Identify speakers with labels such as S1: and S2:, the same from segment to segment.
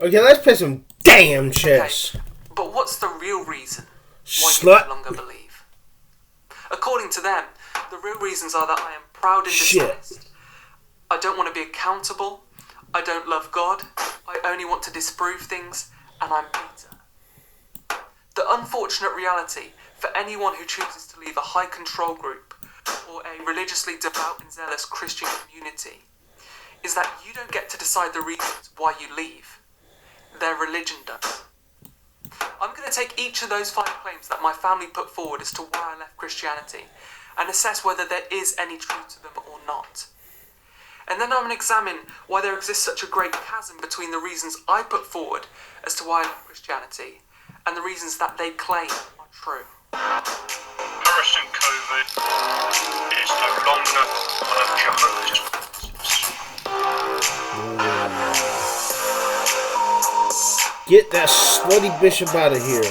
S1: Okay, let's play some damn chess.
S2: Okay, but what's the real reason why
S1: Slut.
S2: you no longer believe? According to them, the real reasons are that I am proud and dishonest. I don't want to be accountable. I don't love God. I only want to disprove things, and I'm bitter. The unfortunate reality for anyone who chooses to leave a high control group or a religiously devout and zealous Christian community is that you don't get to decide the reasons why you leave. Their religion does. I'm going to take each of those 5 claims that my family put forward as to why I left Christianity and assess whether there is any truth to them or not. And then I'm going to examine why there exists such a great chasm between the reasons I put forward as to why I left Christianity and the reasons that they claim are true.
S3: Harrison COVID is no longer one of Jehovah's Witnesses.
S1: Get that slutty bishop out of here.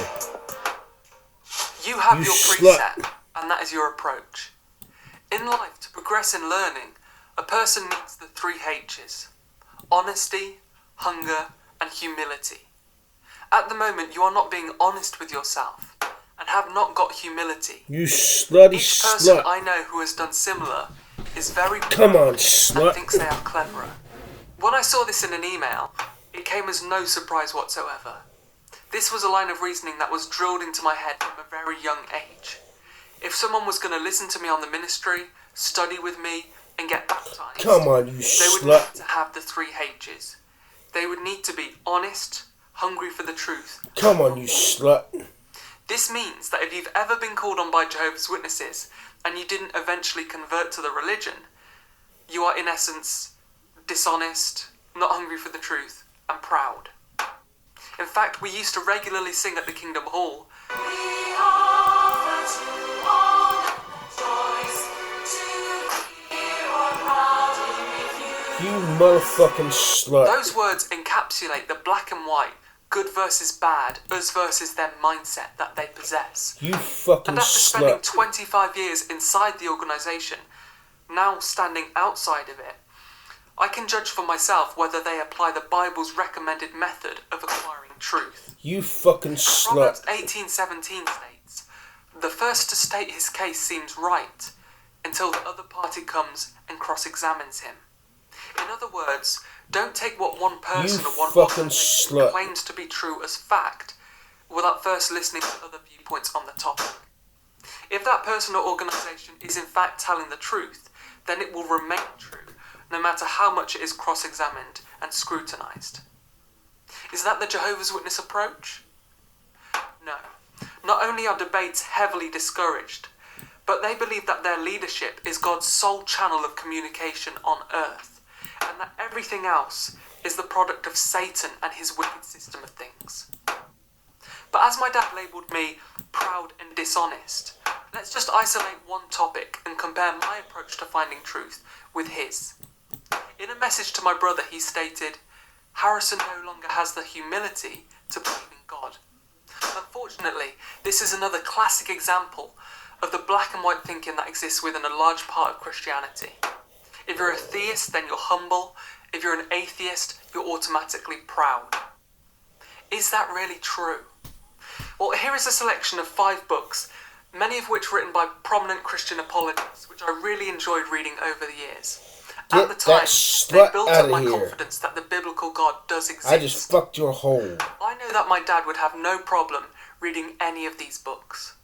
S2: You have
S1: You
S2: your
S1: slut.
S2: preset, and that is your approach. In life, to progress in learning, a person needs the 3 H's: honesty, hunger, and humility. At the moment, you are not being honest with yourself and have not got humility.
S1: You slutty
S2: Each person
S1: slut.
S2: I know who has done similar is very
S1: Come on,
S2: and
S1: slut.
S2: thinks they are cleverer. When I saw this in an email, it came as no surprise whatsoever. This was a line of reasoning that was drilled into my head from a very young age. If someone was going to listen to me on the ministry, study with me, and get baptized,
S1: Come on, you
S2: they would
S1: slut.
S2: need to have the 3 H's. They would need to be honest, hungry for the truth.
S1: Come on, you slut.
S2: This means that if you've ever been called on by Jehovah's Witnesses and you didn't eventually convert to the religion, you are in essence dishonest, not hungry for the truth, and proud. In fact, we used to regularly sing at the Kingdom Hall, "We offer to all joys to hear or proudly with you."
S1: You motherfucking slut.
S2: Those words encapsulate the black and white, good versus bad, us versus them mindset that they possess.
S1: You fucking
S2: And after spending
S1: slut.
S2: 25 years inside the organisation, now standing outside of it, I can judge for myself whether they apply the Bible's recommended method of acquiring truth.
S1: You fucking
S2: Proverbs
S1: slut.
S2: 18:17 states, "The first to state his case seems right, until the other party comes and cross-examines him." In other words, don't take what one person
S1: You
S2: or one
S1: fucking
S2: organisation
S1: slut.
S2: claims to be true as fact without first listening to other viewpoints on the topic. If that person or organisation is in fact telling the truth, then it will remain true, no matter how much it is cross-examined and scrutinised. Is that the Jehovah's Witness approach? No. Not only are debates heavily discouraged, but they believe that their leadership is God's sole channel of communication on earth, and that everything else is the product of Satan and his wicked system of things. But as my dad labelled me proud and dishonest, let's just isolate one topic and compare my approach to finding truth with his. In a message to my brother, he stated, "Harrison no longer has the humility to believe in God." Unfortunately, this is another classic example of the black and white thinking that exists within a large part of Christianity. If you're a theist, then you're humble. If you're an atheist, you're automatically proud. Is that really true? Well, here is a selection of 5 books, many of which written by prominent Christian apologists, which I really enjoyed reading over the years. At the
S1: Get
S2: time,
S1: that
S2: they
S1: slut
S2: built
S1: out
S2: up
S1: of
S2: my
S1: here.
S2: confidence that the biblical God does exist.
S1: I just fucked your hole.
S2: I know that my dad would have no problem reading any of these books.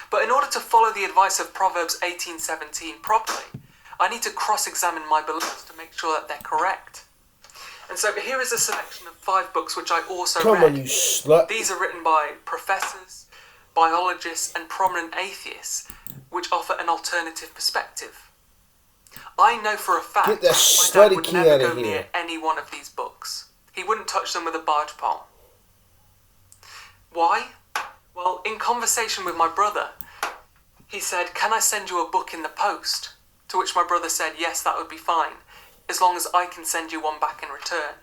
S2: But in order to follow the advice of Proverbs 18:17 properly, I need to cross-examine my beliefs to make sure that they're correct. And so here is a selection of 5 books which I also
S1: Come
S2: read.
S1: on, you slut.
S2: These are written by professors, biologists, and prominent atheists, which offer an alternative perspective. I know for a fact
S1: Get that
S2: my
S1: slutty
S2: dad would
S1: key
S2: never
S1: outta
S2: go
S1: here.
S2: near any one of these books. He wouldn't touch them with a barge pole. Why? Well, in conversation with my brother, he said, "Can I send you a book in the post?" To which my brother said, "Yes, that would be fine, as long as I can send you one back in return."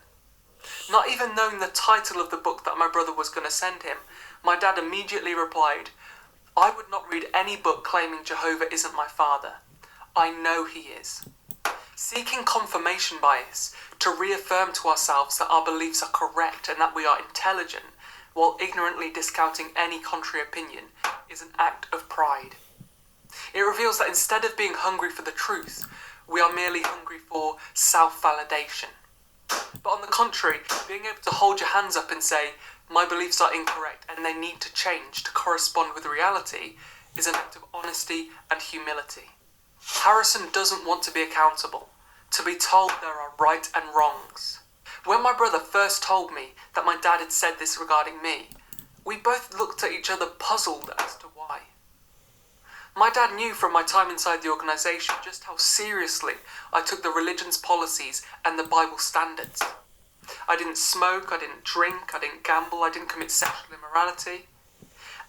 S2: Not even knowing the title of the book that my brother was going to send him, my dad immediately replied, "I would not read any book claiming Jehovah isn't my father. I know he is." Seeking confirmation bias to reaffirm to ourselves that our beliefs are correct and that we are intelligent, while ignorantly discounting any contrary opinion, is an act of pride. It reveals that instead of being hungry for the truth, we are merely hungry for self-validation. But on the contrary, being able to hold your hands up and say, my beliefs are incorrect and they need to change to correspond with reality, is an act of honesty and humility. Harrison doesn't want to be accountable, to be told there are right and wrongs. When my brother first told me that my dad had said this regarding me, we both looked at each other puzzled as to why. My dad knew from my time inside the organisation just how seriously I took the religion's policies and the Bible standards. I didn't smoke, I didn't drink, I didn't gamble, I didn't commit sexual immorality.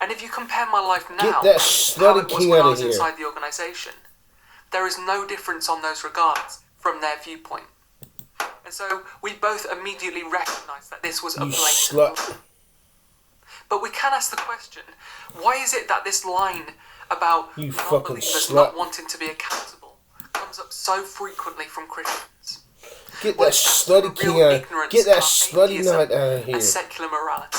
S2: And if you compare my life now
S1: Get that
S2: to how it was
S1: king
S2: when
S1: out
S2: I
S1: of
S2: was
S1: here.
S2: inside the organisation, there is no difference on those regards from their viewpoint. And so we both immediately recognised that this was a
S1: You
S2: blatant
S1: slut.
S2: lie. But we can ask the question, why is it that this line about
S1: You fucking
S2: non-believers
S1: slut.
S2: not wanting to be accountable comes up so frequently from Christians?
S1: Get
S2: Well,
S1: that
S2: it stems
S1: slutty
S2: from a real
S1: king out.
S2: ignorance
S1: Get that
S2: about
S1: slutty
S2: atheism
S1: night out of here.
S2: and secular morality.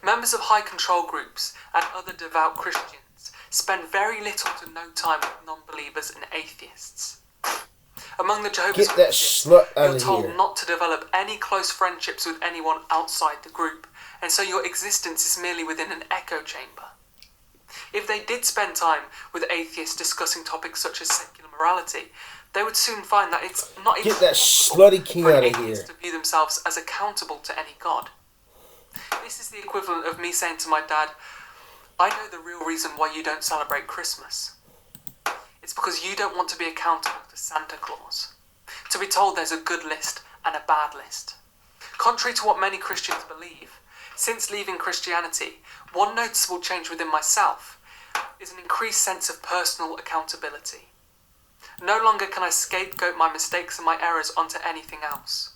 S2: Members of high control groups and other devout Christians spend very little to no time with non-believers and atheists. Among the Jehovah's
S1: Get that
S2: Witnesses,
S1: slut out
S2: you're
S1: of
S2: told
S1: here.
S2: not to develop any close friendships with anyone outside the group, and so your existence is merely within an echo chamber. If they did spend time with atheists discussing topics such as secular morality, they would soon find that it's not even
S1: Get that
S2: possible
S1: slutty king
S2: for an
S1: out of
S2: atheist
S1: here.
S2: to view themselves as accountable to any god. This is the equivalent of me saying to my dad, I know the real reason why you don't celebrate Christmas. It's because you don't want to be accountable to Santa Claus. To be told there's a good list and a bad list. Contrary to what many Christians believe, since leaving Christianity, one noticeable change within myself is an increased sense of personal accountability. No longer can I scapegoat my mistakes and my errors onto anything else.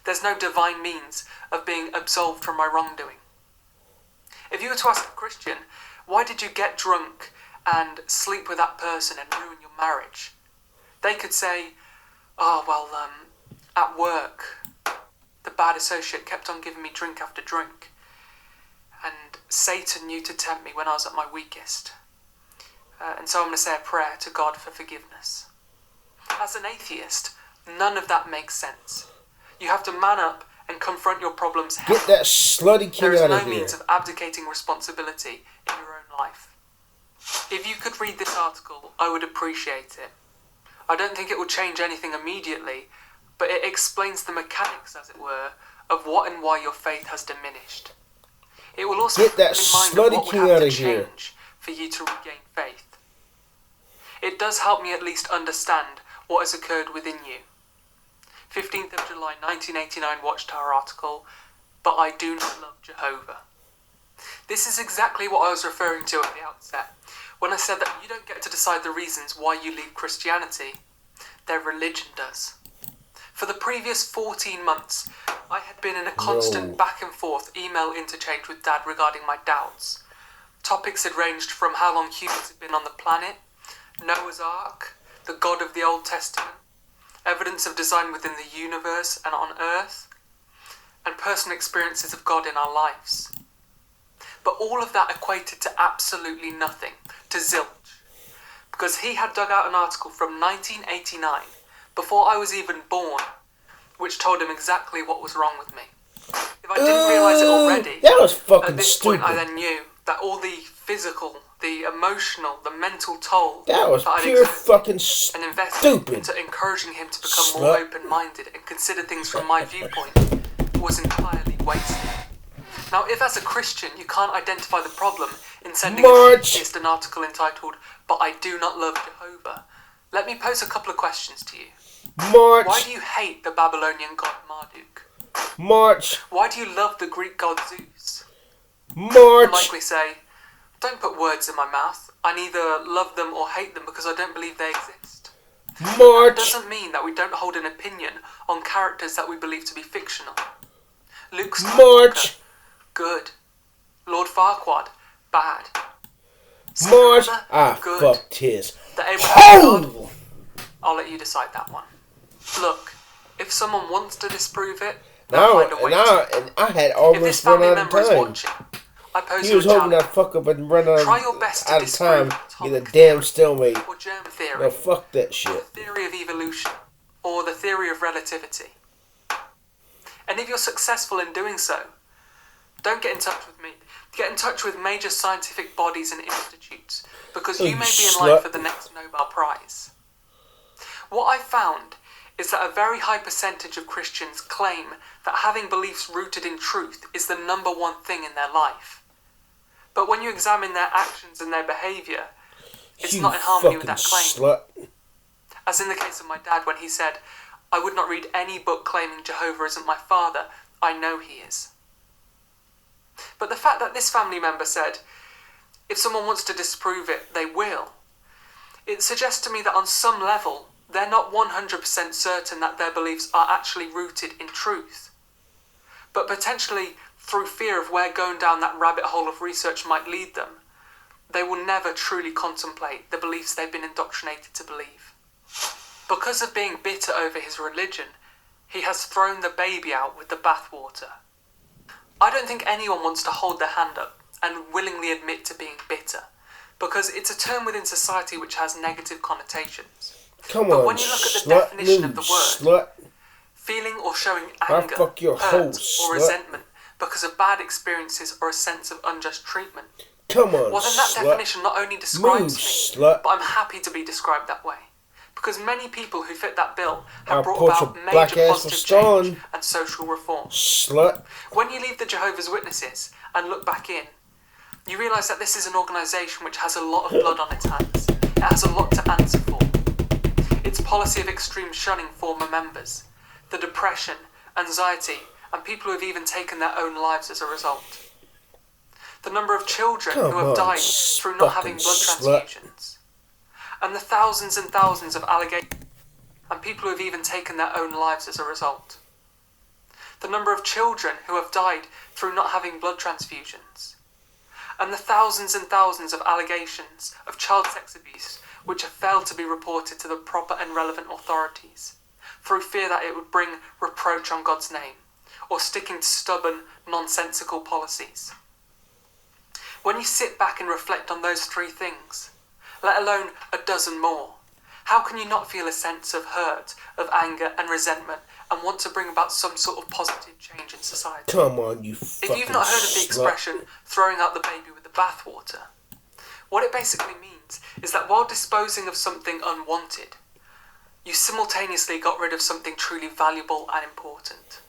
S2: There's no divine means of being absolved from my wrongdoing. If you were to ask a Christian, why did you get drunk and sleep with that person and ruin your marriage? They could say, at work, the bad associate kept on giving me drink after drink, and Satan knew to tempt me when I was at my weakest. And so I'm going to say a prayer to God for forgiveness. As an atheist, none of that makes sense. You have to man up and confront your problems head
S1: Get that slutty king
S2: There is
S1: out
S2: no
S1: of here.
S2: means of abdicating responsibility in your own life. If you could read this article, I would appreciate it. I don't think it will change anything immediately, but it explains the mechanics, as it were, of what and why your faith has diminished. It will also
S1: Get that
S2: put in mind
S1: slutty
S2: of what would
S1: king
S2: have
S1: out
S2: to
S1: of here.
S2: change for you to regain faith. It does help me at least understand what has occurred within you. 15th of July 1989 Watchtower article, But I Do Not Love Jehovah. This is exactly what I was referring to at the outset, when I said that you don't get to decide the reasons why you leave Christianity. Their religion does. For the previous 14 months, I had been in a constant
S1: No.
S2: back and forth email interchange with Dad regarding my doubts. Topics had ranged from how long humans had been on the planet, Noah's Ark, the God of the Old Testament, evidence of design within the universe and on Earth, and personal experiences of God in our lives. But all of that equated to absolutely nothing, to zilch, because he had dug out an article from 1989, before I was even born, which told him exactly what was wrong with me. If I didn't realise it already,
S1: That was fucking
S2: at this
S1: stupid.
S2: point I then knew that all the physical, the emotional, the mental toll
S1: That was
S2: I'd
S1: pure
S2: exerted
S1: fucking
S2: and invested
S1: stupid.
S2: into encouraging him to become more
S1: Slut.
S2: open-minded and consider things from my viewpoint was entirely wasted. Now, if as a Christian you can't identify the problem in sending
S1: March.
S2: an atheist an article entitled, But I Do Not Love Jehovah, let me pose a couple of questions to you. Why
S1: March.
S2: do you hate the Babylonian god Marduk?
S1: March.
S2: Why do you love the Greek god Zeus? And
S1: March.
S2: likely say, don't put words in my mouth. I neither love them or hate them because I don't believe they exist. That
S1: March.
S2: doesn't mean that we don't hold an opinion on characters that we believe to be fictional. Luke Skywalker,
S1: March.
S2: good. Lord Farquaad, bad.
S1: March.
S2: Skywalker,
S1: Ah,
S2: good.
S1: fuck tis.
S2: The Abraham God,
S1: Oh!
S2: I'll let you decide that one. Look, If someone wants to disprove it, they'll find a way to.
S1: And I had
S2: If this
S1: almost run
S2: family
S1: out of
S2: member is
S1: time.
S2: watching, I pose
S1: He
S2: you a
S1: was hoping
S2: challenge.
S1: I'd fuck up and run out
S2: Try your best to
S1: of
S2: disprove
S1: time. Get a
S2: atomic
S1: damn
S2: theory,
S1: stalemate.
S2: or germ theory,
S1: No, fuck that
S2: or the
S1: shit.
S2: theory of evolution, or the theory of relativity. And if you're successful in doing so, don't get in touch with me. Get in touch with major scientific bodies and institutes, because you may be in line for the next Nobel Prize. What I've found is that a very high percentage of Christians claim that having beliefs rooted in truth is the number one thing in their life. But when you examine their actions and their behaviour, it's not in harmony with that claim.
S1: Slut.
S2: As in the case of my dad when he said, "I would not read any book claiming Jehovah isn't my father. I know he is." But the fact that this family member said, if someone wants to disprove it, they will, it suggests to me that on some level, they're not 100% certain that their beliefs are actually rooted in truth. But potentially, through fear of where going down that rabbit hole of research might lead them, they will never truly contemplate the beliefs they've been indoctrinated to believe. Because of being bitter over his religion, he has thrown the baby out with the bathwater. I don't think anyone wants to hold their hand up and willingly admit to being bitter, because it's a term within society which has negative connotations.
S1: Come
S2: But
S1: on,
S2: when you look at the
S1: slut,
S2: definition of the
S1: slut.
S2: feeling or showing
S1: I'll
S2: anger,
S1: fuck your
S2: hurt,
S1: hoe,
S2: or
S1: slut.
S2: resentment because of bad experiences or a sense of unjust treatment,
S1: Come on,
S2: well then that
S1: slut.
S2: definition not only describes
S1: Move,
S2: me,
S1: slut.
S2: but I'm happy to be described that way. Because many people who fit that bill have
S1: I'll
S2: brought
S1: put
S2: about
S1: your black
S2: major
S1: ass
S2: positive
S1: for stalling.
S2: change and social reform.
S1: Slut.
S2: When you leave the Jehovah's Witnesses and look back in, you realise that this is an organisation which has a lot of blood on its hands. It has a lot to answer for. Its policy of extreme shunning former members, the depression, anxiety, and people who have even taken their own lives as a result. The number of children who have died through not having blood transfusions. And the thousands and thousands of allegations and people who have even taken their own lives as a result. The number of children who have died through not having blood transfusions. And the thousands and thousands of allegations of child sex abuse which have failed to be reported to the proper and relevant authorities, through fear that it would bring reproach on God's name, or sticking to stubborn, nonsensical policies. When you sit back and reflect on those three things, let alone a dozen more, how can you not feel a sense of hurt, of anger and resentment, and want to bring about some sort of positive change in society?
S1: Come on, you fucking
S2: If you've not heard of the
S1: slut.
S2: expression, throwing out the baby with the bathwater, what it basically means is that while disposing of something unwanted, you simultaneously got rid of something truly valuable and important.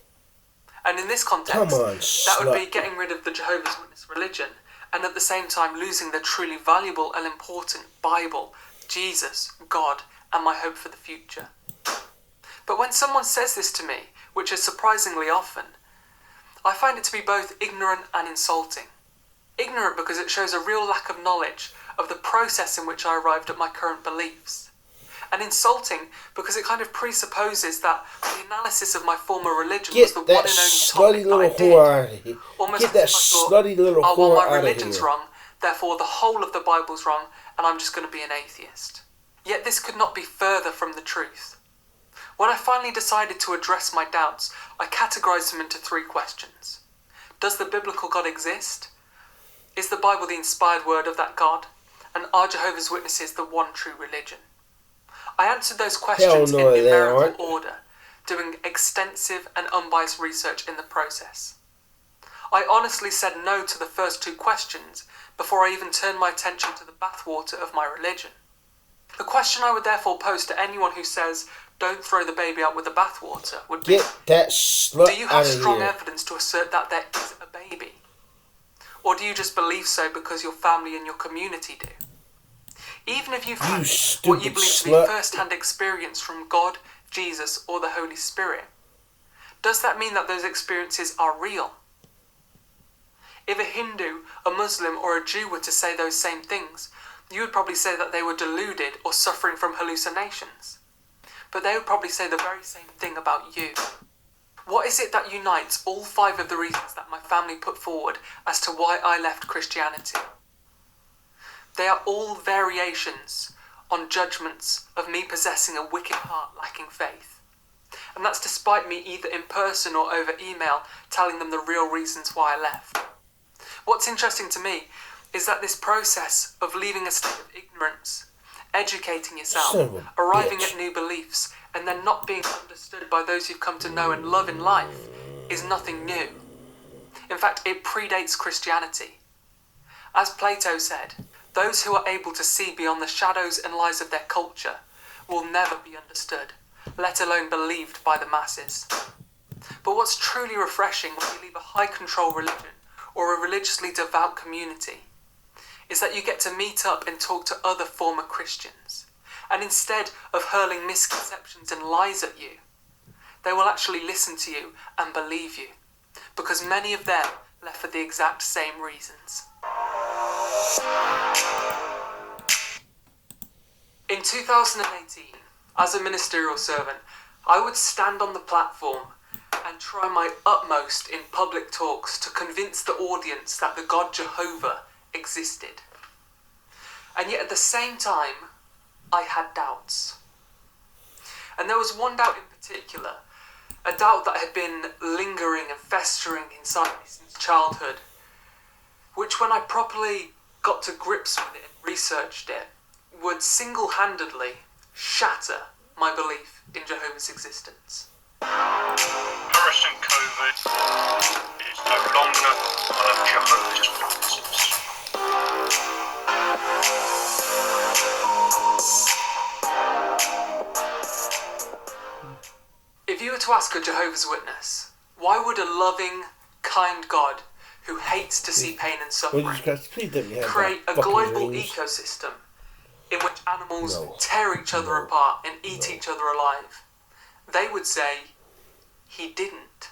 S2: And in this context,
S1: Come on,
S2: that would be
S1: slut.
S2: getting rid of the Jehovah's Witness religion, and at the same time losing the truly valuable and important Bible, Jesus, God, and my hope for the future. But when someone says this to me, which is surprisingly often, I find it to be both ignorant and insulting. Ignorant because it shows a real lack of knowledge of the process in which I arrived at my current beliefs. And insulting because it kind of presupposes that the analysis of my former religion was
S1: Get
S2: the one
S1: that
S2: and only
S1: slutty
S2: topic
S1: little
S2: that I
S1: whore
S2: did.
S1: out of here.
S2: Almost
S1: Get
S2: as
S1: that
S2: if I thought,
S1: slutty little
S2: oh, well,
S1: whore
S2: my
S1: out of
S2: religion's
S1: here.
S2: wrong, therefore the whole of the Bible's wrong, and I'm just going to be an atheist. Yet this could not be further from the truth. When I finally decided to address my doubts, I categorised them into three questions. Does the biblical God exist? Is the Bible the inspired word of that God? And are Jehovah's Witnesses the one true religion? I answered those questions in
S1: no, they
S2: numerical
S1: aren't.
S2: order, doing extensive and unbiased research in the process. I honestly said no to the first two questions before I even turned my attention to the bathwater of my religion. The question I would therefore pose to anyone who says, don't throw the baby out with the bathwater, would be,
S1: Get that slut
S2: do you
S1: out
S2: have
S1: of
S2: strong
S1: here.
S2: evidence to assert that there is a baby? Or do you just believe so because your family and your community do? Even if you've had what you
S1: stupid
S2: believe to be
S1: slut.
S2: first-hand experience from God, Jesus, or the Holy Spirit, does that mean that those experiences are real? If a Hindu, a Muslim, or a Jew were to say those same things, you would probably say that they were deluded or suffering from hallucinations. But they would probably say the very same thing about you. What is it that unites all five of the reasons that my family put forward as to why I left Christianity? They are all variations on judgments of me possessing a wicked heart lacking faith. And that's despite me either in person or over email telling them the real reasons why I left. What's interesting to me is that this process of leaving a state of ignorance, educating yourself,
S1: Son of a
S2: arriving
S1: bitch.
S2: at new beliefs, and then not being understood by those you've come to know and love in life is nothing new. In fact, it predates Christianity. As Plato said, those who are able to see beyond the shadows and lies of their culture will never be understood, let alone believed by the masses. But what's truly refreshing when you leave a high-control religion or a religiously devout community is that you get to meet up and talk to other former Christians. And instead of hurling misconceptions and lies at you, they will actually listen to you and believe you, because many of them left for the exact same reasons. In 2018, as a ministerial servant, I would stand on the platform and try my utmost in public talks to convince the audience that the God Jehovah existed. And yet at the same time, I had doubts. And there was one doubt in particular, a doubt that had been lingering and festering inside me since childhood, which when I properly got to grips with it and researched it, would single-handedly shatter my belief in Jehovah's existence.
S3: Operation COVID is no longer one of Jehovah's Witnesses.
S2: If you were to ask a Jehovah's Witness, why would a loving, kind God who hates to see pain and suffering create a global ecosystem in which animals tear each other apart and eat each other alive? They would say, he didn't.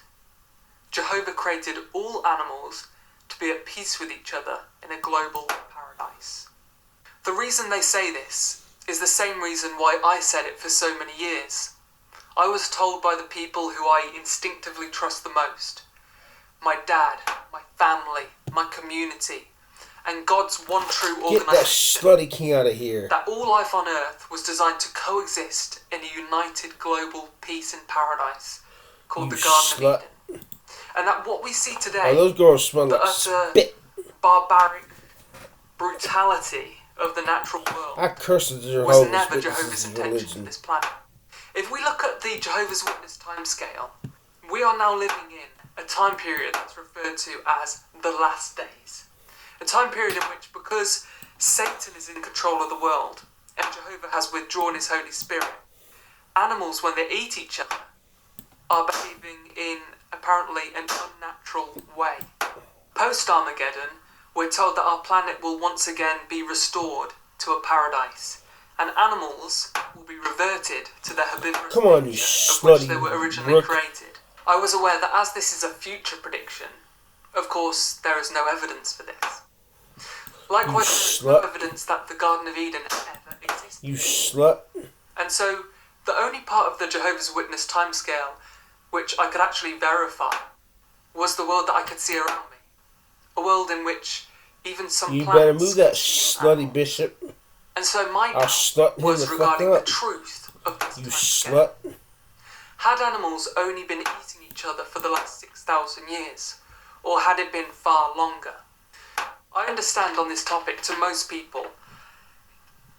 S2: Jehovah created all animals to be at peace with each other in a global paradise. The reason they say this is the same reason why I said it for so many years. I was told by the people who I instinctively trust the most, my dad, my family, my community, and God's one true
S1: Get that
S2: organisation,
S1: slutty king out of here.
S2: that all life on earth was designed to coexist in a united global peace and paradise called
S1: You
S2: the Garden
S1: slut.
S2: of Eden. And that what we see
S1: Oh,
S2: today,
S1: those girls smell
S2: the
S1: like
S2: utter
S1: spit.
S2: barbaric brutality of the natural world,
S1: I curse the
S2: was
S1: Jehovah's
S2: never
S1: Witnesses
S2: Jehovah's intention for
S1: religion.
S2: this planet. If we look at the Jehovah's Witness timescale, we are now living in a time period that's referred to as the last days. A time period in which, because Satan is in control of the world and Jehovah has withdrawn his Holy Spirit, animals, when they eat each other, are behaving in apparently an unnatural way. Post-Armageddon, we're told that our planet will once again be restored to a paradise, and animals will be reverted to their herbivorous
S1: Come on, you
S2: nature of which
S1: slutty
S2: they were originally
S1: rook.
S2: created. I was aware that as this is a future prediction, of course there is no evidence for this. Likewise, there is no
S1: slut.
S2: evidence that the Garden of Eden ever existed.
S1: You slut.
S2: And so, the only part of the Jehovah's Witness timescale which I could actually verify was the world that I could see around me. A world in which even some
S1: You
S2: plants
S1: better move that
S2: consume
S1: slutty
S2: animals.
S1: bishop.
S2: And so my
S1: I'll
S2: doubt
S1: slut him
S2: was
S1: the fuck
S2: regarding the
S1: up.
S2: truth of this
S1: You
S2: timescale.
S1: slut.
S2: Had animals only been eating each other for the last 6,000 years? Or had it been far longer? I understand on this topic, to most people,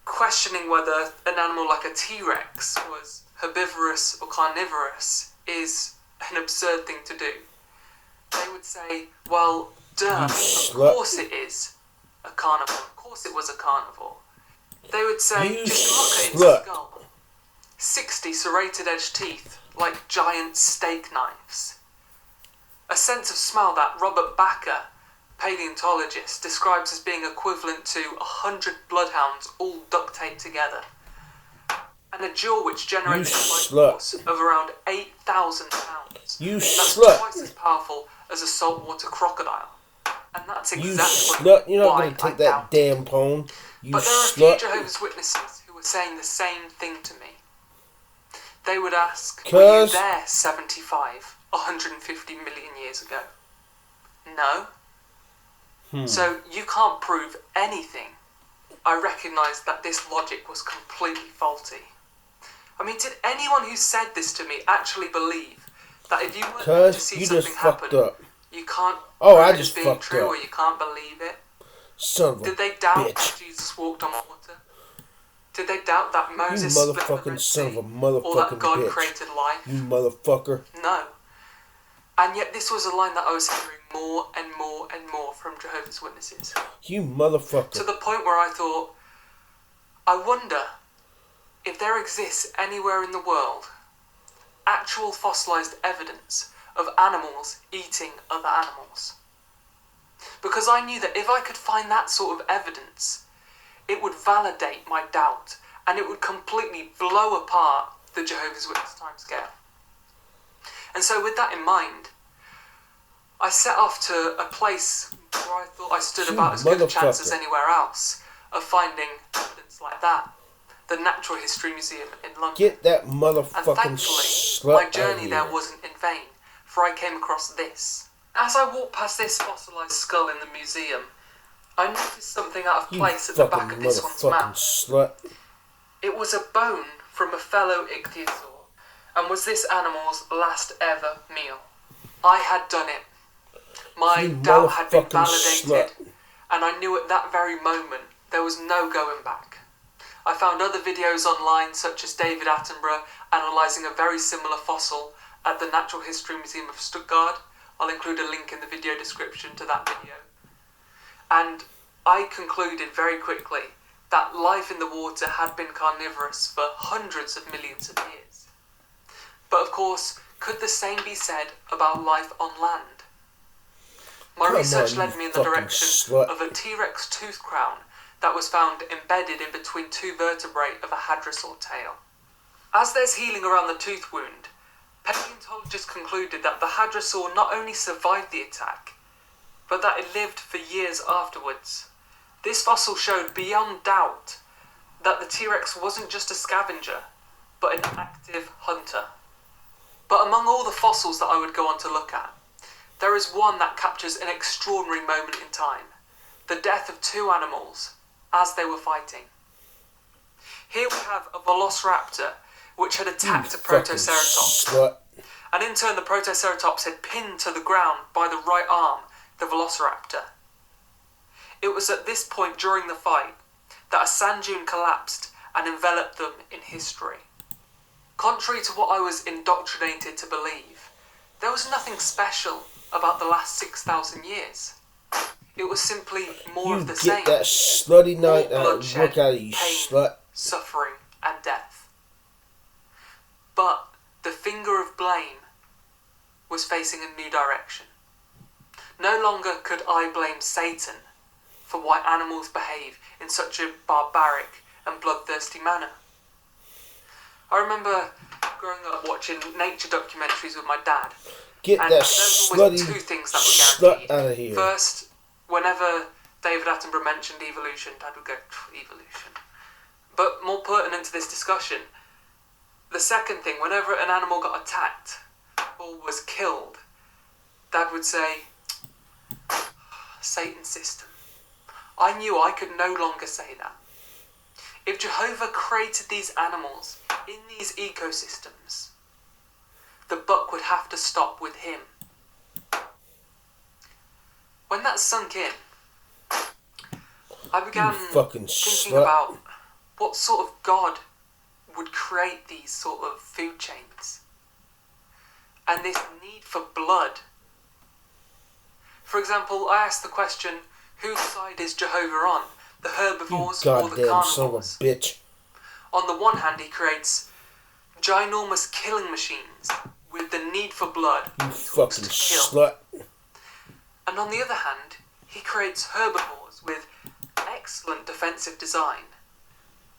S2: questioning whether an animal like a T-Rex was herbivorous or carnivorous is an absurd thing to do. They would say, well, duh, of
S1: slut.
S2: course it is a carnivore. Of course it was a carnivore. They would say,
S1: You
S2: just look at
S1: slut.
S2: its skull. 60 serrated edge teeth, like giant steak knives. A sense of smell that Robert Bakker, paleontologist, describes as being equivalent to 100 bloodhounds all duct taped together. And a jaw which generates a life
S1: slut.
S2: force of around 8,000 pounds.
S1: You
S2: That's
S1: slut.
S2: twice as powerful as a saltwater crocodile. And that's
S1: You
S2: exactly
S1: slut. You're not
S2: why
S1: going to
S2: I
S1: take that
S2: doubt it.
S1: damn poem. You
S2: But there are a
S1: slut.
S2: few Jehovah's Witnesses who were saying the same thing to me. They would ask, were you
S1: 'Cause-
S2: there 75, 150 million years ago? No. So you can't prove anything. I recognised that this logic was completely faulty. I mean, did anyone who said this to me actually believe that if you weren't there to
S1: Cuz
S2: see
S1: you
S2: something
S1: just
S2: happen,
S1: fucked up.
S2: you can't
S1: Oh,
S2: prove
S1: I
S2: it
S1: just
S2: as being
S1: fucked
S2: true
S1: up.
S2: or you can't believe it?
S1: Son of a
S2: Did they doubt
S1: bitch.
S2: that Jesus walked on water? Did they doubt that
S1: You
S2: Moses split the
S1: motherfucking
S2: Red
S1: son of
S2: Sea?
S1: a
S2: Or that
S1: motherfucking
S2: God
S1: bitch.
S2: created life?
S1: You motherfucker.
S2: No. And yet this was a line that I was hearing more and more and more from Jehovah's Witnesses.
S1: You motherfucker.
S2: To the point where I thought, I wonder if there exists anywhere in the world actual fossilised evidence of animals eating other animals. Because I knew that if I could find that sort of evidence, it would validate my doubt and it would completely blow apart the Jehovah's Witness timescale. And so with that in mind, I set off to a place where I thought I stood
S1: You
S2: about as good a chance as
S1: motherfucker.
S2: anywhere else of finding evidence like that. The Natural History Museum in London.
S1: Get that
S2: And
S1: motherfucking
S2: thankfully,
S1: slut
S2: my
S1: out
S2: journey
S1: of
S2: there
S1: here.
S2: wasn't in vain, for I came across this. As I walked past this fossilised skull in the museum, I noticed something out of
S1: You
S2: place at the back
S1: fucking
S2: of this one's
S1: motherfucking
S2: mouth.
S1: slut.
S2: It was a bone from a fellow ichthyosaur, and was this animal's last ever meal. I had done it. My
S1: You
S2: doubt had been
S1: motherfucking
S2: validated,
S1: slut.
S2: and I knew at that very moment there was no going back. I found other videos online, such as David Attenborough analysing a very similar fossil at the Natural History Museum of Stuttgart. I'll include a link in the video description to that video. And I concluded very quickly that life in the water had been carnivorous for hundreds of millions of years. But of course, could the same be said about life on land? My
S1: Come
S2: research
S1: on,
S2: led
S1: you
S2: me in the
S1: fucking
S2: direction
S1: slut.
S2: of a T-Rex tooth crown that was found embedded in between two vertebrae of a hadrosaur tail. As there's healing around the tooth wound, paleontologists concluded that the hadrosaur not only survived the attack, but that it lived for years afterwards. This fossil showed beyond doubt that the T-Rex wasn't just a scavenger, but an active hunter. But among all the fossils that I would go on to look at, there is one that captures an extraordinary moment in time, the death of two animals as they were fighting. Here we have a velociraptor which had attacked a
S1: fucking
S2: protoceratops,
S1: slut.
S2: and in turn the protoceratops had pinned to the ground by the right arm the velociraptor. It was at this point during the fight that a sand dune collapsed and enveloped them in history. Contrary to what I was indoctrinated to believe, there was nothing special about the last 6,000 years. It was simply more
S1: You
S2: of the
S1: get
S2: same.
S1: that slutty night
S2: More
S1: out
S2: bloodshed,
S1: look out of you,
S2: pain,
S1: slut.
S2: suffering and death. But the finger of blame was facing a new direction. No longer could I blame Satan for why animals behave in such a barbaric and bloodthirsty manner. I remember growing up watching nature documentaries with my dad.
S1: Get
S2: And
S1: that
S2: there was always
S1: slutty
S2: two things that were
S1: slut
S2: guaranteed.
S1: out of here.
S2: First, whenever David Attenborough mentioned evolution, Dad would go, evolution. But more pertinent to this discussion, the second thing, whenever an animal got attacked or was killed, Dad would say, Satan's system. I knew I could no longer say that. If Jehovah created these animals in these ecosystems, the buck would have to stop with him. When that sunk in, I began
S1: You fucking
S2: thinking
S1: slut.
S2: about what sort of God would create these sort of food chains. And this need for blood. For example, I asked the question, whose side is Jehovah on? The
S1: You
S2: herbivores or the
S1: goddamn son of a
S2: carnivores?
S1: bitch.
S2: On the one hand, he creates ginormous killing machines with the need for blood
S1: You
S2: tools
S1: fucking
S2: to kill.
S1: slut.
S2: And on the other hand, he creates herbivores with excellent defensive design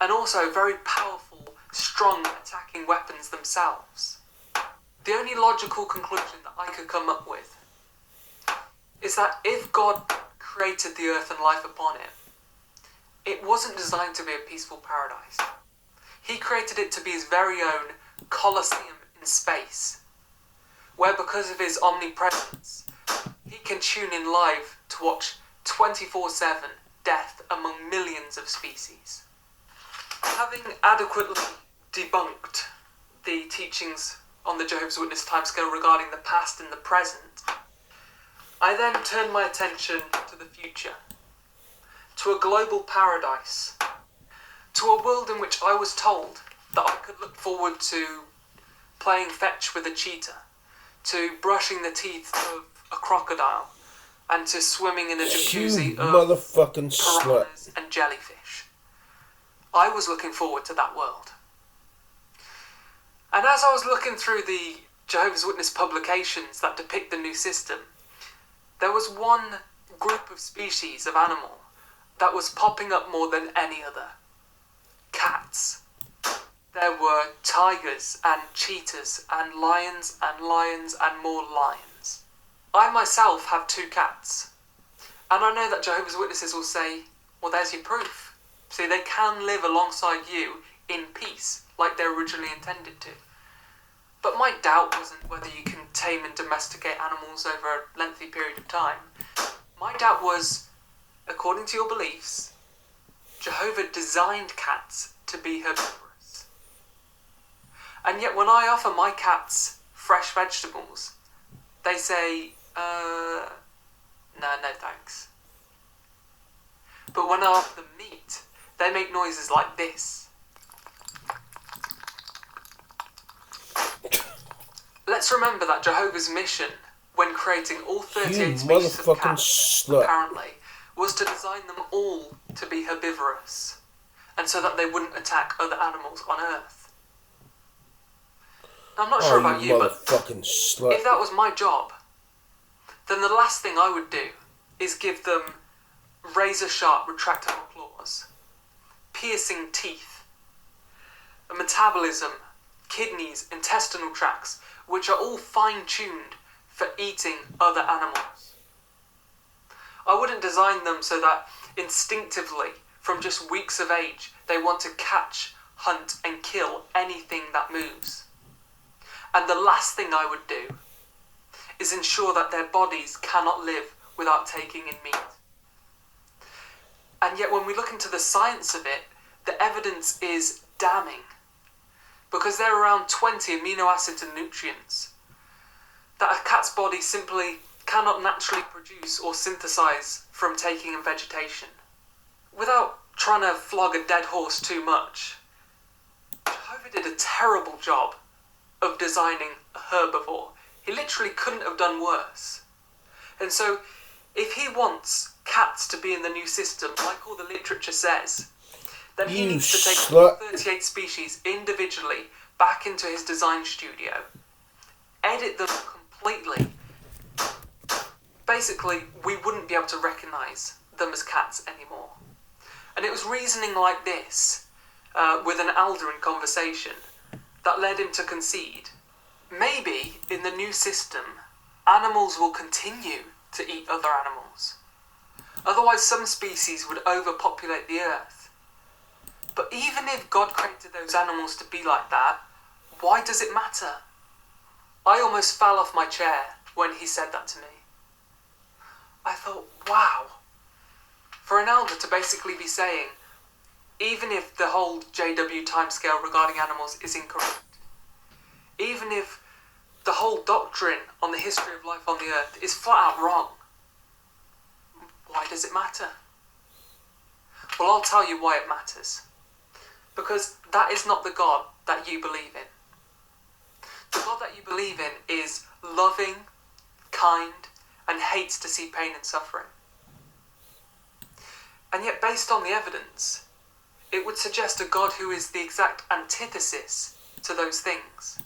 S2: and also very powerful, strong attacking weapons themselves. The only logical conclusion that I could come up with is that if God created the earth and life upon it, it wasn't designed to be a peaceful paradise. He created it to be his very own Colosseum in space, where because of his omnipresence, he can tune in live to watch 24/7 death among millions of species. Having adequately debunked the teachings on the Jehovah's Witness timescale regarding the past and the present, I then turned my attention to the future, to a global paradise, to a world in which I was told that I could look forward to playing fetch with a cheetah, to brushing the teeth of a crocodile, and to swimming in a jacuzzi
S1: You
S2: of
S1: motherfucking slut.
S2: piranhas and jellyfish. I was looking forward to that world. And as I was looking through the Jehovah's Witness publications that depict the new system, there was one group of species of animal that was popping up more than any other. Cats. There were tigers and cheetahs and lions and more lions. I myself have 2 cats. And I know that Jehovah's Witnesses will say, well, there's your proof. See, they can live alongside you in peace, like they're originally intended to. But my doubt wasn't whether you can tame and domesticate animals over a lengthy period of time. My doubt was, according to your beliefs, Jehovah designed cats to be herbivorous. And yet when I offer my cats fresh vegetables, they say, no thanks. But when I offer them meat, they make noises like this. Let's remember that Jehovah's mission, when creating all 38 species of cats,
S1: slut.
S2: apparently, was to design them all to be herbivorous, and so that they wouldn't attack other animals on Earth. Now, I'm not sure about you, but
S1: slut.
S2: if that was my job, then the last thing I would do is give them razor-sharp retractable claws, piercing teeth, a metabolism, kidneys, intestinal tracts, which are all fine-tuned for eating other animals. I wouldn't design them so that instinctively, from just weeks of age, they want to catch, hunt, and kill anything that moves. And the last thing I would do is ensure that their bodies cannot live without taking in meat. And yet when we look into the science of it, the evidence is damning. Because there are around 20 amino acids and nutrients that a cat's body simply cannot naturally produce or synthesize from taking in vegetation. Without trying to flog a dead horse too much, Jehovah did a terrible job of designing a herbivore. He literally couldn't have done worse. And so, if he wants cats to be in the new system, like all the literature says, then he needs to take all 38 species individually back into his design studio, edit them completely. Basically, we wouldn't be able to recognise them as cats anymore. And it was reasoning like this, with an elder in conversation, that led him to concede. Maybe, in the new system, animals will continue to eat other animals. Otherwise, some species would overpopulate the earth. But even if God created those animals to be like that, why does it matter? I almost fell off my chair when he said that to me. I thought, wow. For an elder to basically be saying, even if the whole JW timescale regarding animals is incorrect, even if the whole doctrine on the history of life on the earth is flat out wrong, why does it matter? Well, I'll tell you why it matters. Because that is not the God that you believe in. The God that you believe in is loving, kind, and hates to see pain and suffering. And yet, based on the evidence, it would suggest a God who is the exact antithesis to those things.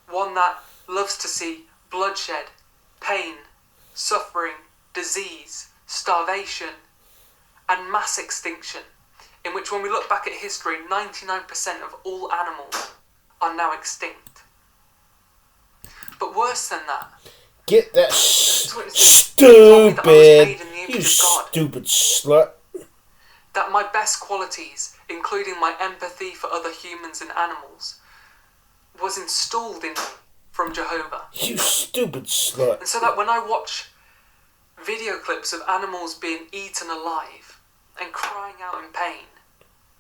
S2: One that loves to see bloodshed, pain, suffering, disease, starvation, and mass extinction, in which when we look back at history, 99% of all animals are now extinct. But worse than that,
S1: get that
S2: stupid,
S1: you stupid slut.
S2: That my best qualities, including my empathy for other humans and animals, was installed in me from Jehovah.
S1: You stupid slut.
S2: And so that when I watch video clips of animals being eaten alive and crying out in pain,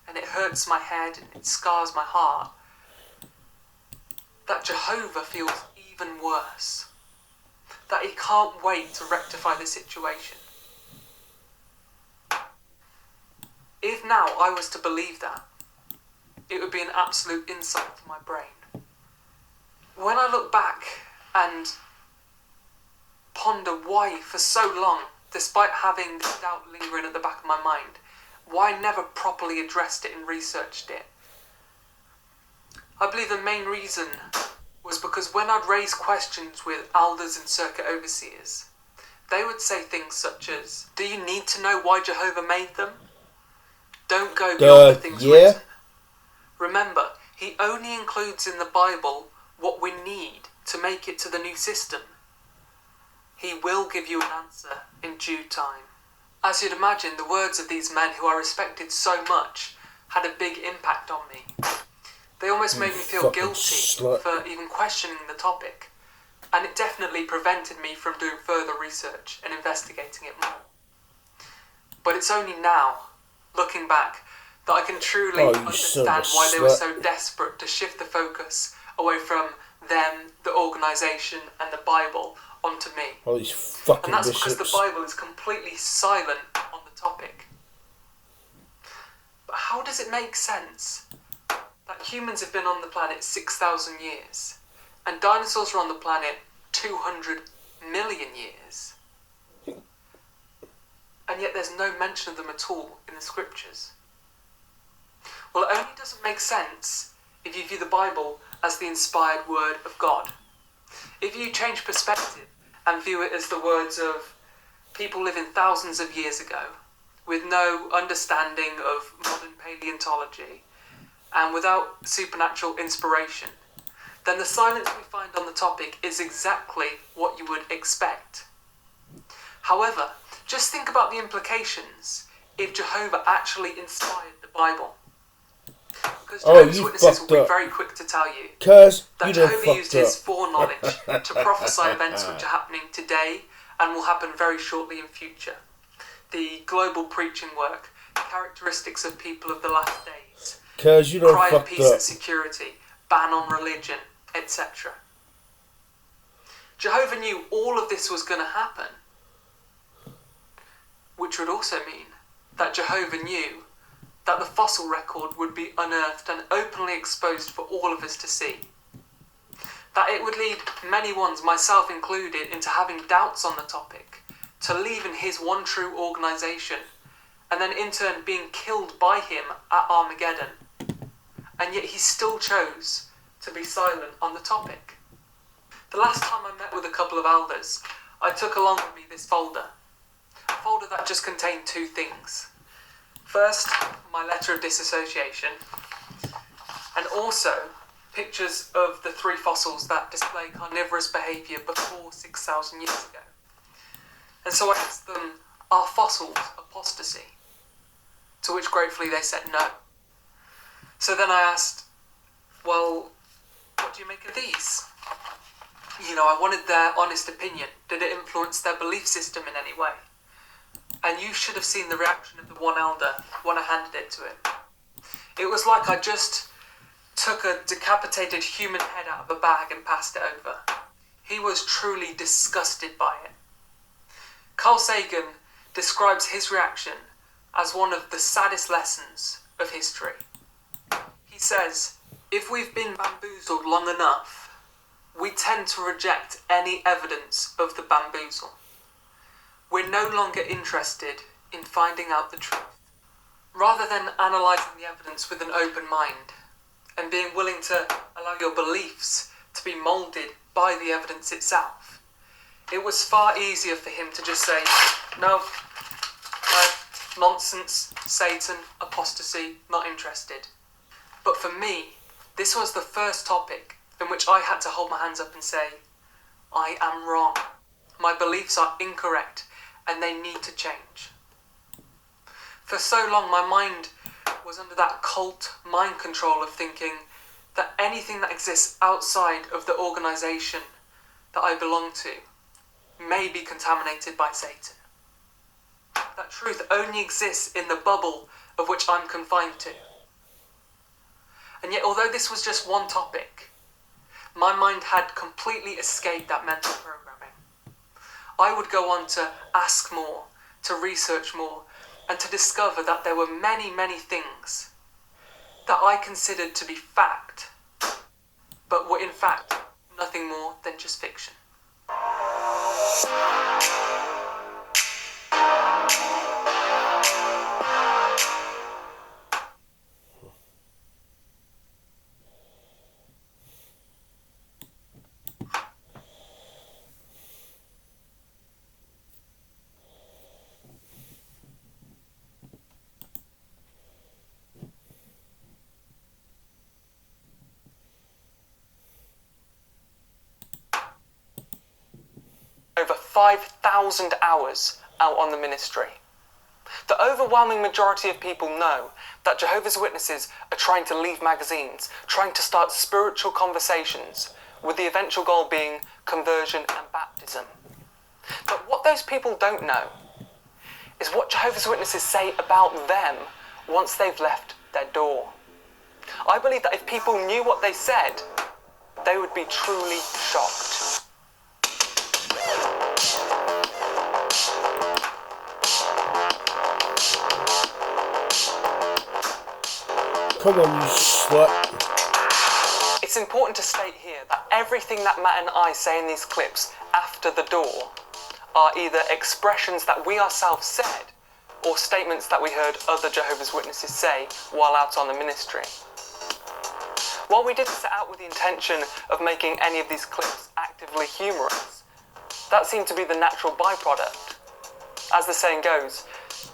S2: and it hurts my head and it scars my heart, that Jehovah feels even worse. That he can't wait to rectify the situation. If now I was to believe that, it would be an absolute insult to my brain. When I look back and ponder why for so long, despite having this doubt lingering at the back of my mind, why I never properly addressed it and researched it, I believe the main reason was because when I'd raise questions with elders and circuit overseers, they would say things such as, do you need to know why Jehovah made them? Don't go beyond the things written. Remember, he only includes in the Bible what we need to make it to the new system. He will give you an answer in due time. As you'd imagine, the words of these men who I respected so much had a big impact on me. They almost made me feel guilty for even questioning the topic, and it definitely prevented me from doing further research and investigating it more. But it's only now, looking back, that I can truly understand why they were so desperate to shift the focus away from them, the organisation, and the Bible onto me.
S1: All these fucking
S2: And that's
S1: bishops.
S2: because the Bible is completely silent on the topic. But how does it make sense that humans have been on the planet 6,000 years and dinosaurs were on the planet 200 million years, and yet there's no mention of them at all in the scriptures? Well, it only doesn't make sense if you view the Bible as the inspired word of God. If you change perspective and view it as the words of people living thousands of years ago with no understanding of modern paleontology and without supernatural inspiration, then the silence we find on the topic is exactly what you would expect. However, just think about the implications if Jehovah actually inspired the Bible. Because Jehovah's Witnesses will be very quick to tell you that Jehovah used his foreknowledge to prophesy events which are happening today and will happen very shortly in future. The global preaching work, characteristics of people of the last days, cry of peace and security, ban on religion, etc. Jehovah knew all of this was going to happen, which would also mean that Jehovah knew that the fossil record would be unearthed and openly exposed for all of us to see. That it would lead many ones, myself included, into having doubts on the topic, to leaving his one true organisation, and then in turn being killed by him at Armageddon. And yet he still chose to be silent on the topic. The last time I met with a couple of elders, I took along with me this folder. A folder that just contained two things. First, my letter of disassociation, and also pictures of the three fossils that display carnivorous behaviour before 6,000 years ago. And so I asked them, are fossils apostasy? To which gratefully they said no. So then I asked, well, what do you make of these? You know, I wanted their honest opinion. Did it influence their belief system in any way? And you should have seen the reaction of the one elder when I handed it to him. It was like I just took a decapitated human head out of a bag and passed it over. He was truly disgusted by it. Carl Sagan describes his reaction as one of the saddest lessons of history. He says, if we've been bamboozled long enough, we tend to reject any evidence of the bamboozle. We're no longer interested in finding out the truth. Rather than analysing the evidence with an open mind and being willing to allow your beliefs to be moulded by the evidence itself, it was far easier for him to just say, no, nonsense, Satan, apostasy, not interested. But for me, this was the first topic in which I had to hold my hands up and say, I am wrong. My beliefs are incorrect and they need to change. For so long, my mind was under that cult mind control of thinking that anything that exists outside of the organisation that I belong to may be contaminated by Satan. That truth only exists in the bubble of which I'm confined to. And yet, although this was just one topic, my mind had completely escaped that mental programming. I would go on to ask more, to research more, and to discover that there were many, many things that I considered to be fact, but were in fact nothing more than just fiction. Over 5,000 hours out on the ministry. The overwhelming majority of people know that Jehovah's Witnesses are trying to leave magazines, trying to start spiritual conversations, with the eventual goal being conversion and baptism. But what those people don't know is what Jehovah's Witnesses say about them once they've left their door. I believe that if people knew what they said, they would be truly shocked.
S1: Come on, you slut.
S2: It's important to state here that everything that Matt and I say in these clips after the door are either expressions that we ourselves said or statements that we heard other Jehovah's Witnesses say while out on the ministry. While we didn't set out with the intention of making any of these clips actively humorous, that seemed to be the natural byproduct. As the saying goes,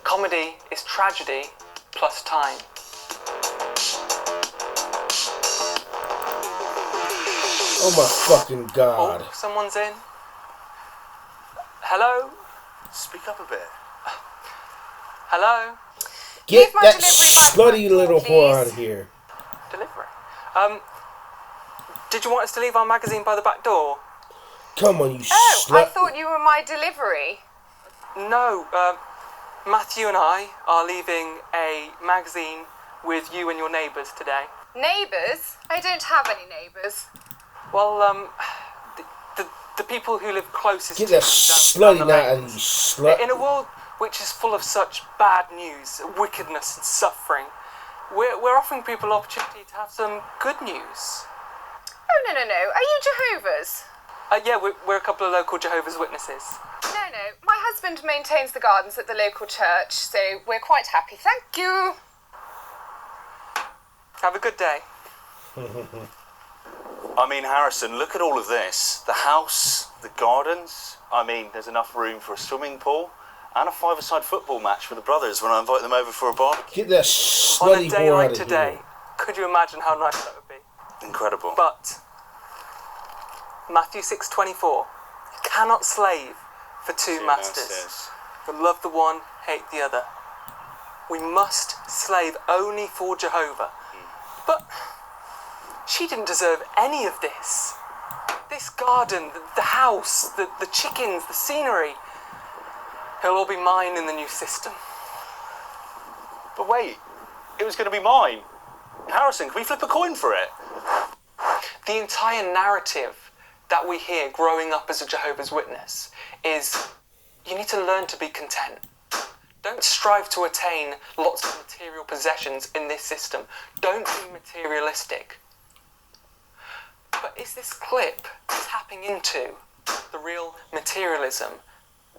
S2: comedy is tragedy plus time.
S1: Oh my fucking god.
S2: Oh, someone's in. Hello?
S4: Speak up a bit.
S2: Hello?
S1: Get
S5: Leave my
S1: that
S5: delivery back
S1: slutty
S5: by the
S1: little
S5: door,
S1: whore out
S5: please.
S1: of here.
S2: Delivery. Did you want us to leave our magazine by the back door?
S1: Come on, you
S5: Oh, I
S1: slut.
S5: thought you were my delivery.
S2: No, Matthew and I are leaving a magazine with you and your neighbours today.
S5: Neighbours? I don't have any neighbours.
S2: Well, the people who live closest
S1: Get
S2: to
S1: that
S2: us down
S1: slutty
S2: the
S1: out of
S2: lanes.
S1: you, slut.
S2: In a world which is full of such bad news, wickedness and suffering, we're offering people opportunity to have some good news.
S5: Oh, no. Are you Jehovah's?
S2: Yeah, we're a couple of local Jehovah's Witnesses.
S5: No. My husband maintains the gardens at the local church, so we're quite happy. Thank you.
S2: Have a good day.
S4: I mean, Harrison, look at all of this. The house, the gardens. I mean, there's enough room for a swimming pool and a five-a-side football match for the brothers when I invite them over for a barbecue.
S1: Get that
S2: On a
S1: slutty
S2: day
S1: whore
S2: like
S1: out of
S2: today,
S1: here.
S2: could you imagine how nice that would be?
S4: Incredible.
S2: But Matthew 6:24, you cannot slave for two masters. For love the one, hate the other. We must slave only for Jehovah. But she didn't deserve any of this. This garden, the house, the chickens, the scenery, it'll all be mine in the new system.
S4: But wait, it was going to be mine. Harrison, can we flip a coin for it?
S2: The entire narrative that we hear growing up as a Jehovah's Witness is you need to learn to be content. Don't strive to attain lots of material possessions in this system. Don't be materialistic. But is this clip tapping into the real materialism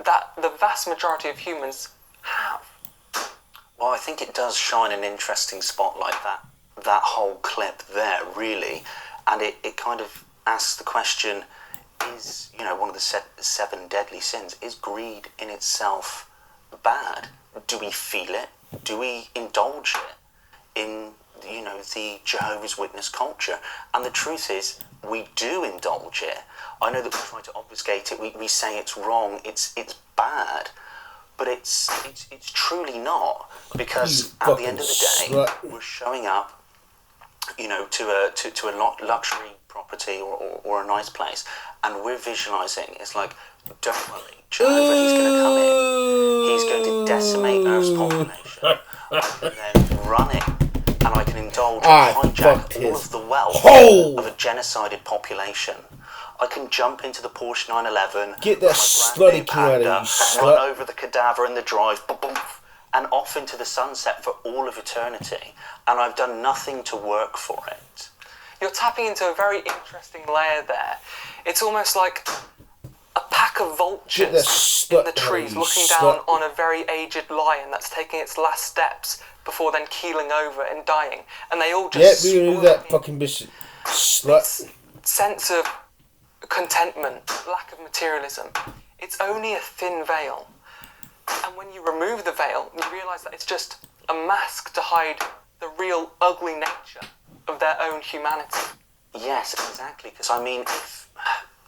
S2: that the vast majority of humans have?
S4: Well, I think it does shine an interesting spotlight, that whole clip there, really. And it kind of asks the question, is, one of the seven deadly sins, is greed in itself bad? Do we feel it? Do we indulge it in, the Jehovah's Witness culture? And the truth is, we do indulge it. I know that we try to obfuscate it. We say it's wrong, it's bad. But it's truly not, because at the end of the day,
S1: slut.
S4: we're showing up, to a luxury property or a nice place, and we're visualising. It's like, don't worry, Jehovah, he's going to come in. He's going to decimate Earth's population, and then run it and I can indulge
S1: I
S4: and
S1: fucked
S4: hijack all
S1: his
S4: of the wealth
S1: hole.
S4: of a genocided population. I can jump into the Porsche 911,
S1: Get that slutty king out of you, slut.
S4: run over the cadaver in the drive, and off into the sunset for all of eternity. And I've done nothing to work for it.
S2: You're tapping into a very interesting layer there. It's almost like a pack of vultures in the trees looking down on a very aged lion that's taking its last steps before then keeling over and dying. And they all just...
S1: Yeah, we do that fucking bitch. Slut.
S2: Sense of contentment, lack of materialism. It's only a thin veil. And when you remove the veil, you realise that it's just a mask to hide the real ugly nature of their own humanity.
S4: Yes, exactly. Because I mean, if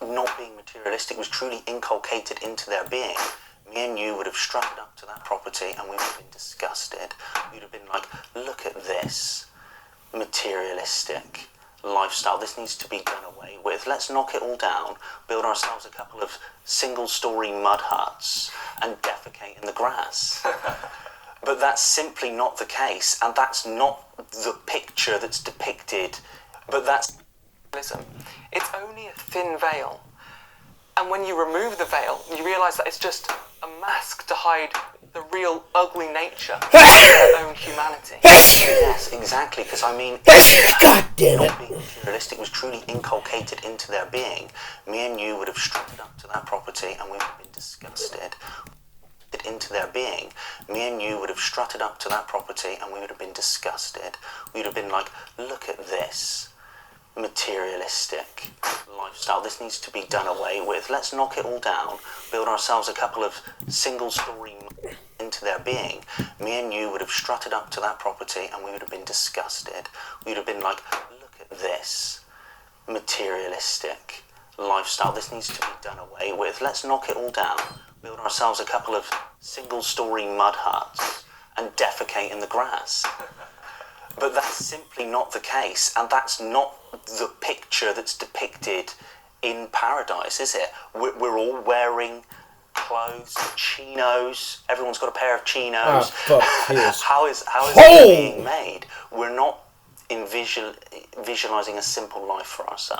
S4: not being materialistic was truly inculcated into their being, me and you would have strutted up to that property and we would have been disgusted. We'd have been like, look at this materialistic lifestyle. This needs to be done away with. Let's knock it all down, build ourselves a couple of single-story mud huts and defecate in the grass. But that's simply not the case, and that's not the picture that's depicted. But that's...
S2: It's only a thin veil. And when you remove the veil, you realise that it's just a mask to hide the real ugly nature of their own humanity.
S4: Yes, exactly, because I mean...
S1: God damn it.
S4: Not being materialistic was truly inculcated into their being. Me and you would have strutted up to that property and we would have been disgusted. Into their being, me and you would have strutted up to that property and we would have been disgusted. We'd have been like, look at this materialistic lifestyle. This needs to be done away with. Let's knock it all down, build ourselves a couple of single-story into their being. Me and you would have strutted up to that property and we would have been disgusted. We'd have been like, look at this materialistic lifestyle. This needs to be done away with. Let's knock it all down, build ourselves a couple of single-story mud huts and defecate in the grass. But that's simply not the case, and that's not the picture that's depicted in paradise, is it? We're all wearing clothes, chinos. Everyone's got a pair of chinos. How is it being made? We're not visualizing a simple life for ourselves.